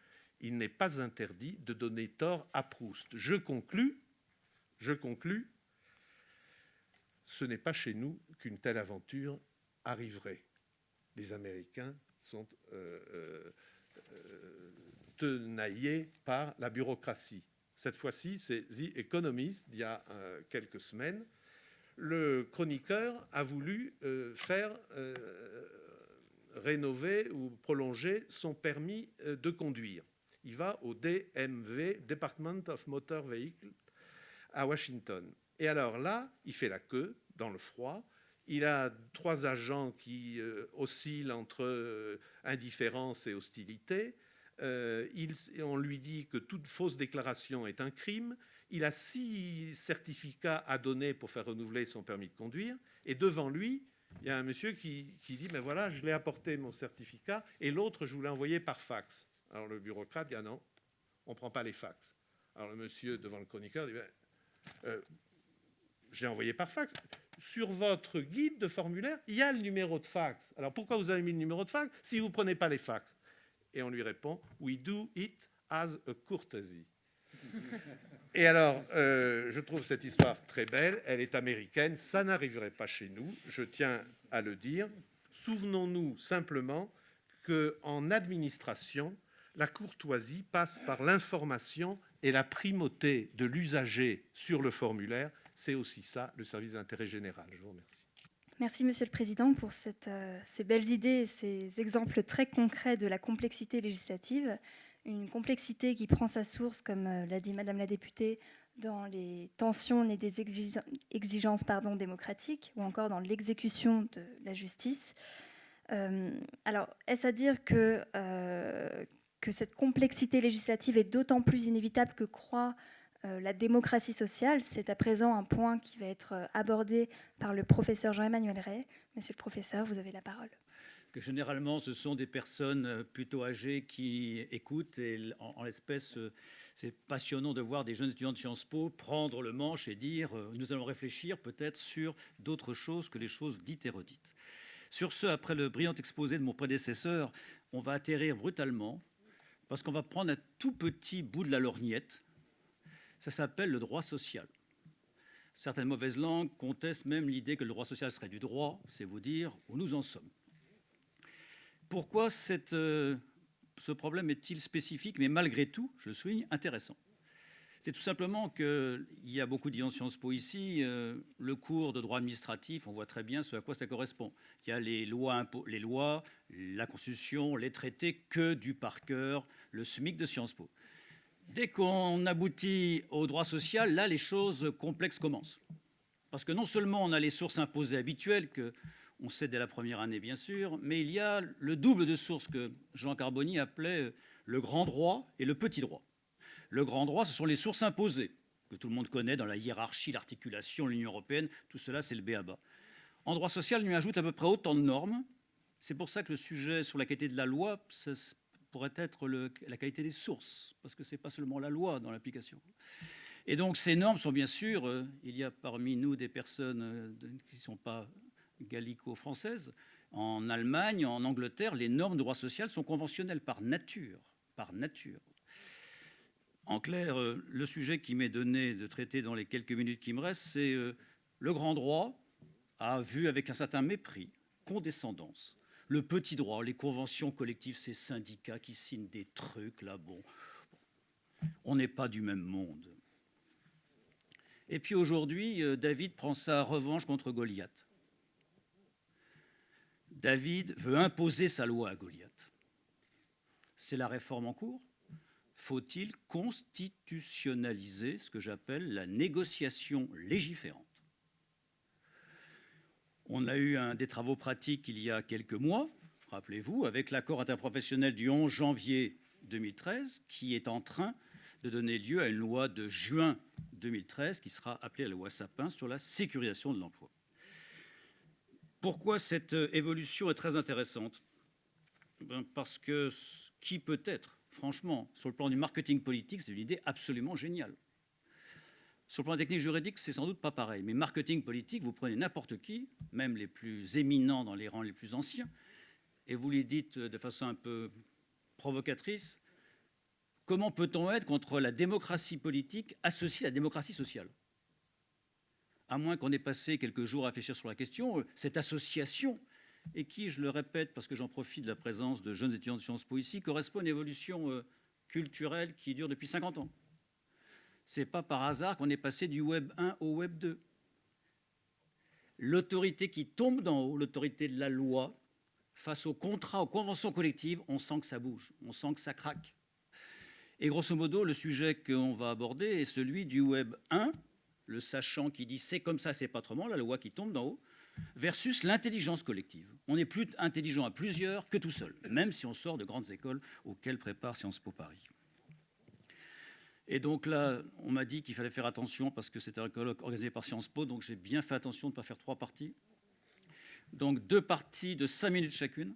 Il n'est pas interdit de donner tort à Proust. Je conclus. Ce n'est pas chez nous qu'une telle aventure arriverait. Les Américains sont tenaillés par la bureaucratie. Cette fois-ci, c'est The Economist, il y a quelques semaines. Le chroniqueur a voulu faire rénover ou prolonger son permis de conduire. Il va au DMV, Department of Motor Vehicles, à Washington. Et alors là, il fait la queue dans le froid. Il a 3 agents qui oscillent entre indifférence et hostilité. On lui dit que toute fausse déclaration est un crime. Il a 6 certificats à donner pour faire renouveler son permis de conduire. Et devant lui, il y a un monsieur qui dit « Mais voilà, je l'ai apporté mon certificat et l'autre, je vous l'ai envoyé par fax. » Alors le bureaucrate dit « Ah non, on ne prend pas les fax. » Alors le monsieur devant le chroniqueur dit « J'ai envoyé par fax. Sur votre guide de formulaire, il y a le numéro de fax. Alors pourquoi vous avez mis le numéro de fax si vous ne prenez pas les fax ?» Et on lui répond « We do it as a courtesy. » Et alors, je trouve cette histoire très belle. Elle est américaine. Ça n'arriverait pas chez nous. Je tiens à le dire. Souvenons-nous simplement qu'en administration, la courtoisie passe par l'information et la primauté de l'usager sur le formulaire, c'est aussi ça, le service d'intérêt général. Je vous remercie. Merci, Monsieur le Président, pour ces belles idées, ces exemples très concrets de la complexité législative. Une complexité qui prend sa source, comme l'a dit Madame la députée, dans les tensions et des exigences démocratiques, ou encore dans l'exécution de la justice. Alors, est-ce à dire que cette complexité législative est d'autant plus inévitable que croît la démocratie sociale? C'est à présent un point qui va être abordé par le professeur Jean-Emmanuel Ray. Monsieur le professeur, vous avez la parole. Que généralement, ce sont des personnes plutôt âgées qui écoutent. Et en l'espèce, c'est passionnant de voir des jeunes étudiants de Sciences Po prendre le manche et dire nous allons réfléchir peut-être sur d'autres choses que les choses dites et redites. Sur ce, après le brillant exposé de mon prédécesseur, on va atterrir brutalement parce qu'on va prendre un tout petit bout de la lorgnette. Ça s'appelle le droit social. Certaines mauvaises langues contestent même l'idée que le droit social serait du droit, c'est vous dire où nous en sommes. Pourquoi ce problème est-il spécifique, mais malgré tout, je le souligne, intéressant? C'est tout simplement qu'il y a beaucoup d'étudiants de Sciences Po ici. Le cours de droit administratif, on voit très bien ce à quoi ça correspond. Il y a les lois, la Constitution, les traités, que du par cœur, le SMIC de Sciences Po. Dès qu'on aboutit au droit social, là, les choses complexes commencent. Parce que non seulement on a les sources imposées habituelles, qu'on sait dès la première année, bien sûr, mais il y a le double de sources que Jean Carboni appelait le grand droit et le petit droit. Le grand droit, ce sont les sources imposées, que tout le monde connaît dans la hiérarchie, l'articulation, l'Union européenne. Tout cela, c'est le b.a.-ba. En droit social, on lui ajoute à peu près autant de normes. C'est pour ça que le sujet sur la qualité de la loi, ça pourrait être la qualité des sources, parce que ce n'est pas seulement la loi dans l'application. Et donc, ces normes sont bien sûr, il y a parmi nous des personnes qui ne sont pas gallico-françaises. En Allemagne, en Angleterre, les normes de droit social sont conventionnelles par nature. Par nature. En clair, le sujet qui m'est donné de traiter dans les quelques minutes qui me restent, c'est le grand droit a vu avec un certain mépris, condescendance, le petit droit, les conventions collectives, ces syndicats qui signent des trucs, là, bon, on n'est pas du même monde. Et puis aujourd'hui, David prend sa revanche contre Goliath. David veut imposer sa loi à Goliath. C'est la réforme en cours. Faut-il constitutionnaliser ce que j'appelle la négociation légiférante? On a eu des travaux pratiques il y a quelques mois, rappelez-vous, avec l'accord interprofessionnel du 11 janvier 2013, qui est en train de donner lieu à une loi de juin 2013, qui sera appelée la loi Sapin, sur la sécurisation de l'emploi. Pourquoi cette évolution est très intéressante? Parce que qui peut être, franchement, sur le plan du marketing politique, c'est une idée absolument géniale. Sur le plan technique juridique, c'est sans doute pas pareil. Mais marketing politique, vous prenez n'importe qui, même les plus éminents dans les rangs les plus anciens, et vous lui dites de façon un peu provocatrice, comment peut-on être contre la démocratie politique associée à la démocratie sociale? À moins qu'on ait passé quelques jours à réfléchir sur la question, cette association, et qui, je le répète parce que j'en profite de la présence de jeunes étudiants de Sciences Po ici, correspond à une évolution culturelle qui dure depuis 50 ans. Ce n'est pas par hasard qu'on est passé du Web 1 au Web 2. L'autorité qui tombe d'en haut, l'autorité de la loi, face aux contrats, aux conventions collectives, on sent que ça bouge, on sent que ça craque. Et grosso modo, le sujet qu'on va aborder est celui du Web 1, le sachant qui dit c'est comme ça, c'est pas autrement, la loi qui tombe d'en haut, versus l'intelligence collective. On est plus intelligent à plusieurs que tout seul, même si on sort de grandes écoles auxquelles prépare Sciences Po Paris. Et donc là, on m'a dit qu'il fallait faire attention parce que c'était un colloque organisé par Sciences Po, donc j'ai bien fait attention de ne pas faire 3 parties. Donc 2 parties de 5 minutes chacune.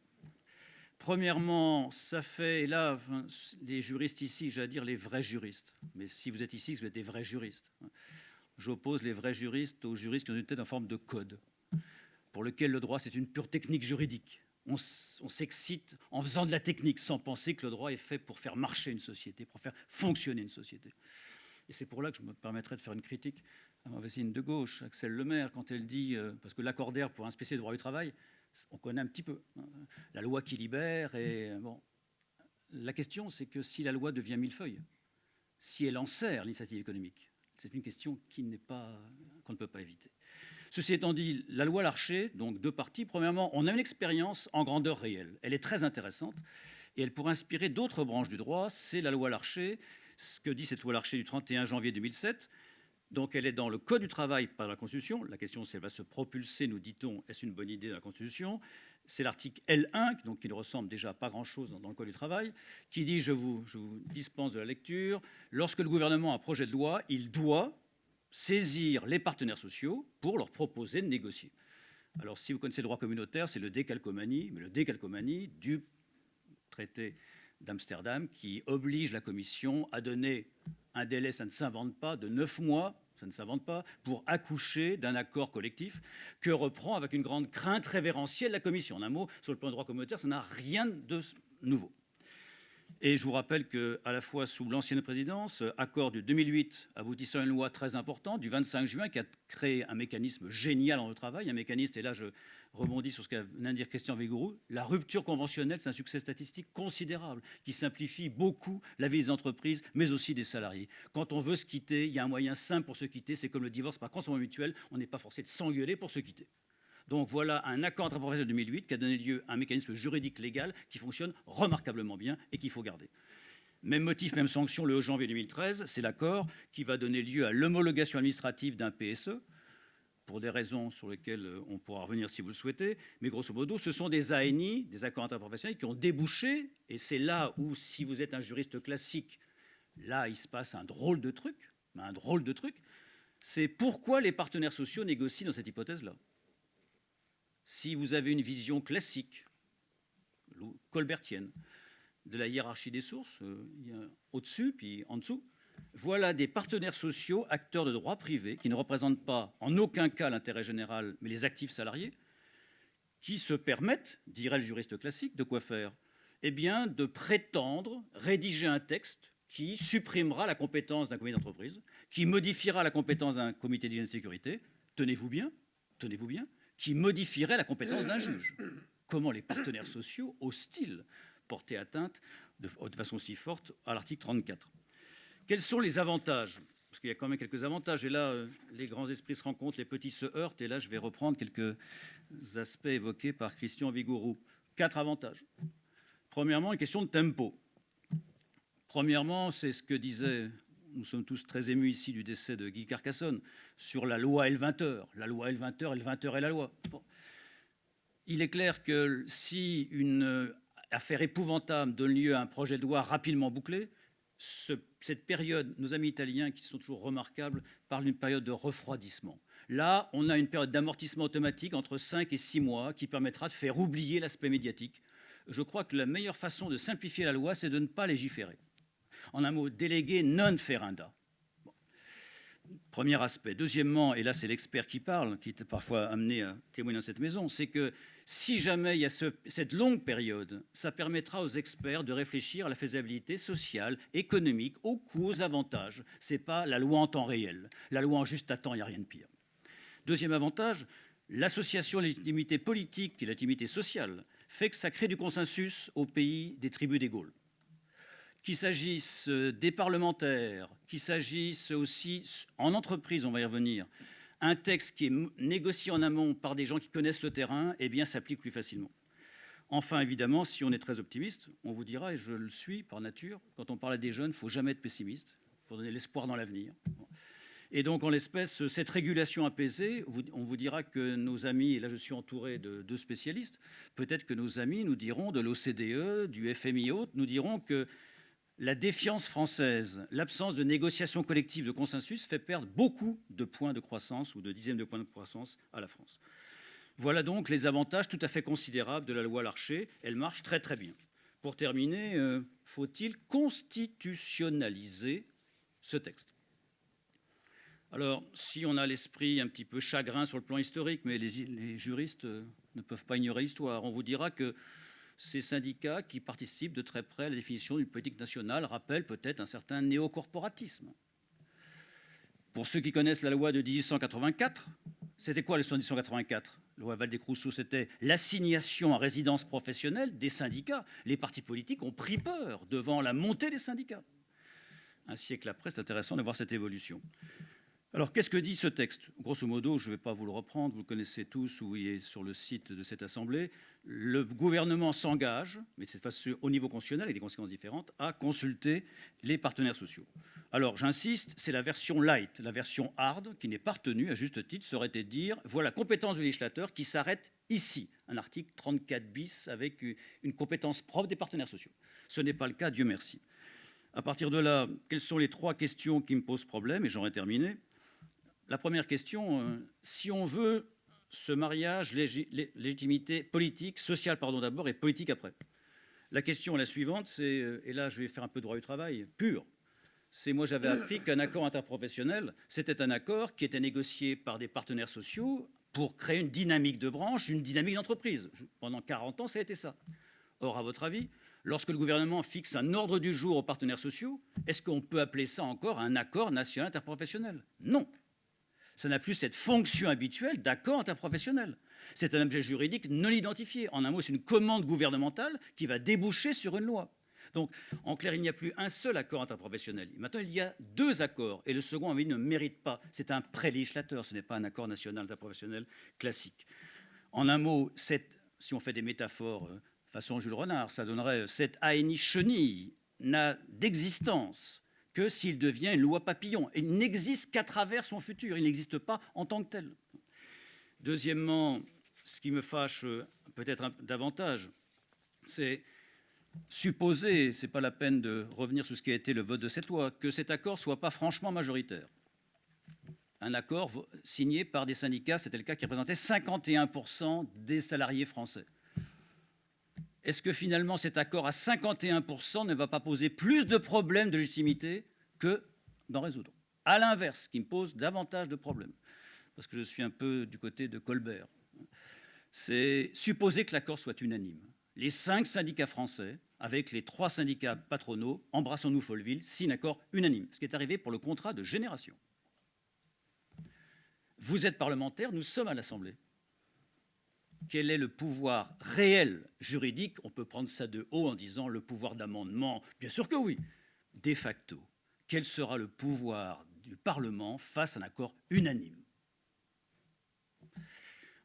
Premièrement, ça fait, et là, les juristes ici, j'allais dire les vrais juristes, mais si vous êtes ici, vous êtes des vrais juristes. J'oppose les vrais juristes aux juristes qui ont une tête en forme de code, pour lequel le droit, c'est une pure technique juridique. On s'excite en faisant de la technique sans penser que le droit est fait pour faire marcher une société, pour faire fonctionner une société. Et c'est pour là que je me permettrai de faire une critique à ma voisine de gauche, Axelle Lemaire, quand elle dit, parce que l'accordaire pour un spécialiste de droit du travail, on connaît un petit peu, la loi qui libère. Et bon, la question, c'est que si la loi devient millefeuille, si elle enserre l'initiative économique. C'est une question qu'on ne peut pas éviter. Ceci étant dit, la loi Larcher, donc 2 parties. Premièrement, on a une expérience en grandeur réelle. Elle est très intéressante et elle pourrait inspirer d'autres branches du droit. C'est la loi Larcher. Ce que dit cette loi Larcher du 31 janvier 2007. Donc elle est dans le Code du travail par la Constitution. La question, c'est si elle va se propulser, nous dit-on, est-ce une bonne idée dans la Constitution? C'est l'article L1, donc qui ne ressemble déjà pas grand-chose dans le Code du travail, qui dit, je vous dispense de la lecture, lorsque le gouvernement a un projet de loi, il doit saisir les partenaires sociaux pour leur proposer de négocier. Alors si vous connaissez le droit communautaire, c'est le décalcomanie, mais le décalcomanie du traité d'Amsterdam qui oblige la Commission à donner un délai, ça ne s'invente pas, de 9 mois, ça ne s'invente pas, pour accoucher d'un accord collectif que reprend avec une grande crainte révérentielle la Commission. En un mot, sur le plan du droit communautaire, ça n'a rien de nouveau. Et je vous rappelle qu'à la fois sous l'ancienne présidence, accord de 2008 aboutissant à une loi très importante du 25 juin qui a créé un mécanisme génial dans le travail, un mécanisme, et là je rebondis sur ce qu'a vient de dire Christian Vigouroux, la rupture conventionnelle, c'est un succès statistique considérable qui simplifie beaucoup la vie des entreprises, mais aussi des salariés. Quand on veut se quitter, il y a un moyen simple pour se quitter, c'est comme le divorce par consentement mutuel, on n'est pas forcé de s'engueuler pour se quitter. Donc voilà un accord interprofessionnel de 2008 qui a donné lieu à un mécanisme juridique légal qui fonctionne remarquablement bien et qu'il faut garder. Même motif, même sanction, le 11 janvier 2013, c'est l'accord qui va donner lieu à l'homologation administrative d'un PSE, pour des raisons sur lesquelles on pourra revenir si vous le souhaitez, mais grosso modo, ce sont des ANI, des accords interprofessionnels, qui ont débouché, et c'est là où, si vous êtes un juriste classique, là, il se passe un drôle de truc, c'est pourquoi les partenaires sociaux négocient dans cette hypothèse-là. Si vous avez une vision classique, colbertienne, de la hiérarchie des sources, il y a au-dessus puis en dessous, voilà des partenaires sociaux, acteurs de droit privé, qui ne représentent pas en aucun cas l'intérêt général, mais les actifs salariés, qui se permettent, dirait le juriste classique, de quoi faire? Eh bien, de prétendre rédiger un texte qui supprimera la compétence d'un comité d'entreprise, qui modifiera la compétence d'un comité d'hygiène et de sécurité, tenez-vous bien, qui modifierait la compétence d'un juge. Comment les partenaires sociaux osent-ils porter atteinte de façon si forte à l'article 34? Quels sont les avantages? Parce qu'il y a quand même quelques avantages. Et là, les grands esprits se rencontrent, les petits se heurtent. Et là, je vais reprendre quelques aspects évoqués par Christian Vigouroux. 4 avantages. Premièrement, une question de tempo. Premièrement, c'est ce que disait... Nous sommes tous très émus ici du décès de Guy Carcassonne sur la loi L20h. La loi L20h, L20h est la loi. Bon. Il est clair que si une affaire épouvantable donne lieu à un projet de loi rapidement bouclé, cette période, nos amis italiens qui sont toujours remarquables, parlent d'une période de refroidissement. Là, on a une période d'amortissement automatique entre 5 et 6 mois qui permettra de faire oublier l'aspect médiatique. Je crois que la meilleure façon de simplifier la loi, c'est de ne pas légiférer. En un mot, déléguer non ferenda. Bon. Premier aspect. Deuxièmement, et là c'est l'expert qui parle, qui est parfois amené à témoigner dans cette maison, c'est que si jamais il y a cette longue période, ça permettra aux experts de réfléchir à la faisabilité sociale, économique, aux coûts, aux avantages. Ce n'est pas la loi en temps réel. La loi en juste à temps, il n'y a rien de pire. Deuxième avantage, l'association de légitimité politique et de légitimité sociale fait que ça crée du consensus au pays des tribus des Gaules. Qu'il s'agisse des parlementaires, qu'il s'agisse aussi en entreprise, on va y revenir, un texte qui est négocié en amont par des gens qui connaissent le terrain, eh bien, s'applique plus facilement. Enfin, évidemment, si on est très optimiste, on vous dira, et je le suis par nature, quand on parle à des jeunes, il ne faut jamais être pessimiste, il faut donner l'espoir dans l'avenir. Et donc, en l'espèce, cette régulation apaisée, on vous dira que nos amis, et là je suis entouré de 2 spécialistes, peut-être que nos amis nous diront de l'OCDE, du FMI et autres, nous diront que la défiance française, l'absence de négociation collective de consensus fait perdre beaucoup de points de croissance ou de dizaines de points de croissance à la France. Voilà donc les avantages tout à fait considérables de la loi Larcher. Elle marche très très bien. Pour terminer, faut-il constitutionnaliser ce texte? Alors, si on a l'esprit un petit peu chagrin sur le plan historique, mais les juristes ne peuvent pas ignorer l'histoire, on vous dira que ces syndicats qui participent de très près à la définition d'une politique nationale rappellent peut-être un certain néocorporatisme. Pour ceux qui connaissent la loi de 1884, c'était quoi la loi de 1884 ? La loi Valdez-Crousseau, c'était l'assignation à résidence professionnelle des syndicats. Les partis politiques ont pris peur devant la montée des syndicats. un siècle après, c'est intéressant de voir cette évolution. Alors, qu'est-ce que dit ce texte? Grosso modo, je ne vais pas vous le reprendre, vous le connaissez tous, ou il est sur le site de cette Assemblée. Le gouvernement s'engage, mais cette fois-ci au niveau constitutionnel, avec des conséquences différentes, à consulter les partenaires sociaux. Alors, j'insiste, c'est la version light, la version hard, qui n'est pas retenue, à juste titre, serait de dire, voilà, compétence du législateur qui s'arrête ici, un article 34 bis, avec une compétence propre des partenaires sociaux. Ce n'est pas le cas, Dieu merci. À partir de là, quelles sont les 3 questions qui me posent problème, et j'en ai terminé. La première question, si on veut ce mariage, légitimité politique, sociale pardon d'abord et politique après. La question est la suivante, c'est, et là je vais faire un peu de droit du travail pur, c'est moi j'avais appris qu'un accord interprofessionnel, c'était un accord qui était négocié par des partenaires sociaux pour créer une dynamique de branche, une dynamique d'entreprise. Pendant 40 ans, ça a été ça. Or, à votre avis, lorsque le gouvernement fixe un ordre du jour aux partenaires sociaux, est-ce qu'on peut appeler ça encore un accord national interprofessionnel? Non. Ça n'a plus cette fonction habituelle d'accord interprofessionnel. C'est un objet juridique non identifié. En un mot, c'est une commande gouvernementale qui va déboucher sur une loi. Donc, en clair, il n'y a plus un seul accord interprofessionnel. Maintenant, il y a 2 accords, et le second, à mon avis, ne mérite pas. C'est un pré-législateur, ce n'est pas un accord national interprofessionnel classique. En un mot, si on fait des métaphores façon Jules Renard, ça donnerait cette ANI chenille n'a d'existence que s'il devient une loi papillon. Il n'existe qu'à travers son futur, il n'existe pas en tant que tel. Deuxièmement, ce qui me fâche peut-être davantage, c'est supposer, ce n'est pas la peine de revenir sur ce qui a été le vote de cette loi, que cet accord ne soit pas franchement majoritaire. Un accord signé par des syndicats, c'était le cas, qui représentait 51% des salariés français. Est-ce que finalement cet accord à 51% ne va pas poser plus de problèmes de légitimité que d'en résoudre? À l'inverse, ce qui me pose davantage de problèmes, parce que je suis un peu du côté de Colbert, c'est supposer que l'accord soit unanime. Les 5 syndicats français, avec les 3 syndicats patronaux, Embrassons-nous Folleville, signent un accord unanime, ce qui est arrivé pour le contrat de génération. Vous êtes parlementaire, nous sommes à l'Assemblée. Quel est le pouvoir réel juridique? On peut prendre ça de haut en disant le pouvoir d'amendement. Bien sûr que oui. De facto, quel sera le pouvoir du Parlement face à un accord unanime?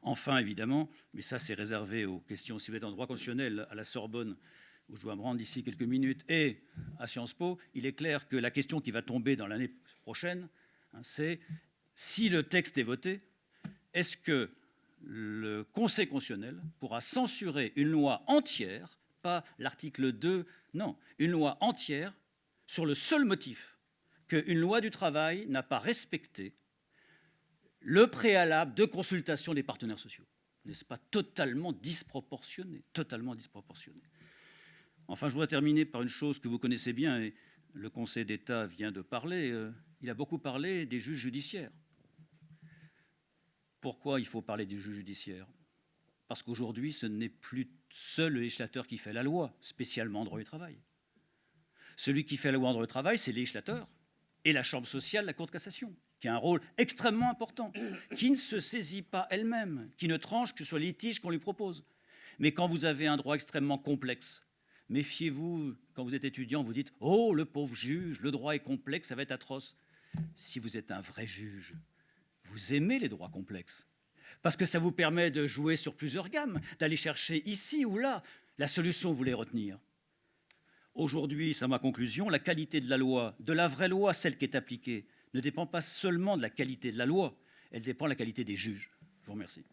Enfin, évidemment, mais ça c'est réservé aux questions, si vous êtes en droit constitutionnel à la Sorbonne, où je dois me rendre d'ici quelques minutes, et à Sciences Po, il est clair que la question qui va tomber dans l'année prochaine, c'est si le texte est voté, est-ce que le Conseil constitutionnel pourra censurer une loi entière, pas l'article 2, non, une loi entière, sur le seul motif qu'une loi du travail n'a pas respecté le préalable de consultation des partenaires sociaux. N'est-ce pas totalement disproportionné? Totalement disproportionné. Enfin, je voudrais terminer par une chose que vous connaissez bien, et le Conseil d'État vient de parler. Il a beaucoup parlé des juges judiciaires. Pourquoi il faut parler du juge judiciaire? Parce qu'aujourd'hui, ce n'est plus seul le législateur qui fait la loi, spécialement en droit du travail. Celui qui fait la loi en droit du travail, c'est le législateur et la Chambre sociale, la Cour de cassation, qui a un rôle extrêmement important, qui ne se saisit pas elle-même, qui ne tranche que sur les litiges qu'on lui propose. Mais quand vous avez un droit extrêmement complexe, méfiez-vous, quand vous êtes étudiant, vous dites « Oh, le pauvre juge, le droit est complexe, ça va être atroce ». Si vous êtes un vrai juge, vous aimez les droits complexes, parce que ça vous permet de jouer sur plusieurs gammes, d'aller chercher ici ou là la solution que vous voulez retenir. Aujourd'hui, c'est ma conclusion, la qualité de la loi, de la vraie loi, celle qui est appliquée, ne dépend pas seulement de la qualité de la loi, elle dépend de la qualité des juges. Je vous remercie.